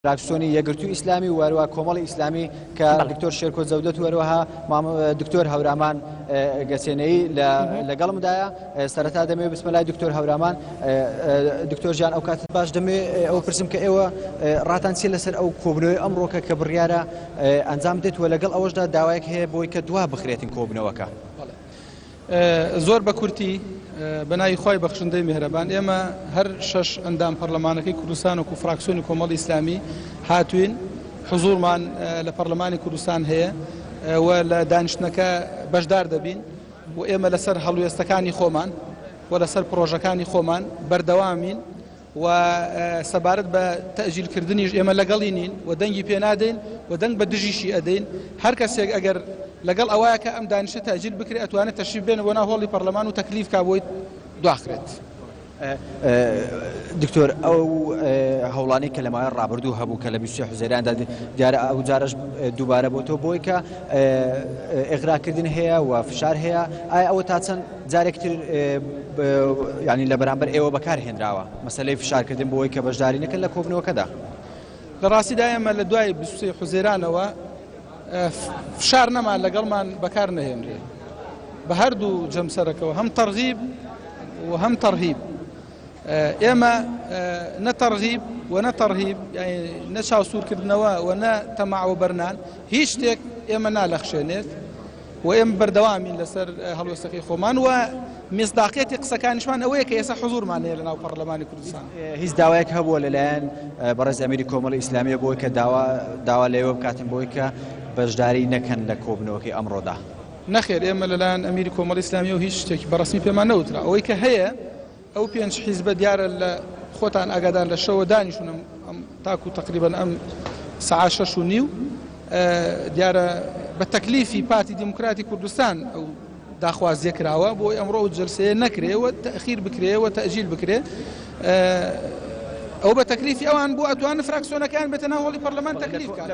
فراکسیۆنی یەکگرتووی ئیسلامی و هەروەها کۆمەڵی ئیسلامی کە دکتۆر شێرکۆ زەودەت و هەروەها دکتۆر هەورامان گەسێنەی لەگەڵمدایە. سەرەتا دەمێ بچمە لای دکتۆر هەورامان. دکتۆر ژیان ئەو کاتت باش دەمێ ئەو پرسم کە ئێوە ڕاتان چێ لەسەر ئەو کۆبنەوەی ئەمڕۆکە کە بڕیارە ئەنجام بدێت و لەگەڵ ئەوەشدا داوایەک هەیە بۆی کە دوا بخرێتین کۆبنەوەکە. زۆر بە کورتی بەناوی خۆی بەخشندەی میهرەبان ئێمە هەر 6 ئەندام پەرلەمانەکەی کوردستان و فراکسیۆنی کۆمەڵی ئیسلامی هاتوین حزوورمان لە پەرلەمانی کوردستان هەیە و لە دانیشتنەکە بەشدار دەبین و ئێمە لەسەر هەڵوێستەکانی خۆمان و لەسەر پرۆژەکانی خۆمان بەردەوامین و سەبارەت بە تەئجیلکردنیش ئێمە لەگەڵی نین و دەنگی پێ نادەین و دەنگ بە دژیشی ئەدەین. هەر کەسێک ئەگەر لەگەڵ ئەوەیە کە ئەم دانیشتە تەئجیل بکرێت ئەتوانێت تەشریف بێنە بۆ ناو هۆڵی پەرلەمان و تەکلیف کا بۆی دواخرێت. دکتۆر ئەو هەوڵانەی کە لە ماوەی ڕابردوو هەبوو کە لە 23 حوزەیراندا دیارە ئەو جارەش دووبارە بۆ تۆ بۆی کە ئێغراکردن هەیە و فشار هەیە، ئایا ئەوە تا چەند جارێکتر ینی لە بەرامبەر ئێوە بەکارهێنراوە مەسەلەی فشارکردن بۆی کە بەشداری نەکەن لە کۆبنەوەکەدا؟ لە ڕاستیدا ئێمە لە دوای 23 حوزەیرانەوە فشار نەمان لەگەڵمان بەکار نەهێنرێ بە هەردوو جەمسەرەکەوە هەم تەرغیب و هەم تەرهیب. ئێمە نە تەرغیب و نە تەرهیب نە چاوسوورکردنەوە و نە تەماع و بەرنان هیچ شتێک ئێمە نالەخشێنێت و ئێمە بەردەوامین لەسەر هەڵوێستەکەی خۆمان و مصداقیەتی قسەکانیشمان ئەوەیە کە ئێستا حزوورمان هەیە لە ناو پەرلەمانی کوردستان. هیچ داوایەک هەبووە لەلایەن بەڕێز ئەمیری کۆمەڵی ئیسلامیە بۆی کە داوا لێوە بکاتن بۆی کە بەشداری نەکەن لە کۆبنەوەکەی ئەمڕۆدا؟ نەخێر، ئێمە لەلایەن ئەمیری کۆمەڵی ئیسلامی و هیچ شتێکی بەڕسمی پێمان نەوترا. ئەوەی کە هەیە ئەو 5 حیزبە دیارە لە خۆتان ئاگادار لە شەوە دانیشتونم تاکو تقریبا ئەم ساعە 6:30 دیارە بە تەکلیفی پارتی دیموکراتی کوردستان ئەو داخوازیە کراوە بۆی ئەمڕۆ و جەلسەیە نەکرێەوە تەخیر بکرێەوە تەئجیل بکرێ. ئەو بە تەکلیفی ئەوان بۆ ئەتوانن فراکسیۆنەکان بێتە ناو هۆڵی پەرلەمان تەکلیف بکات.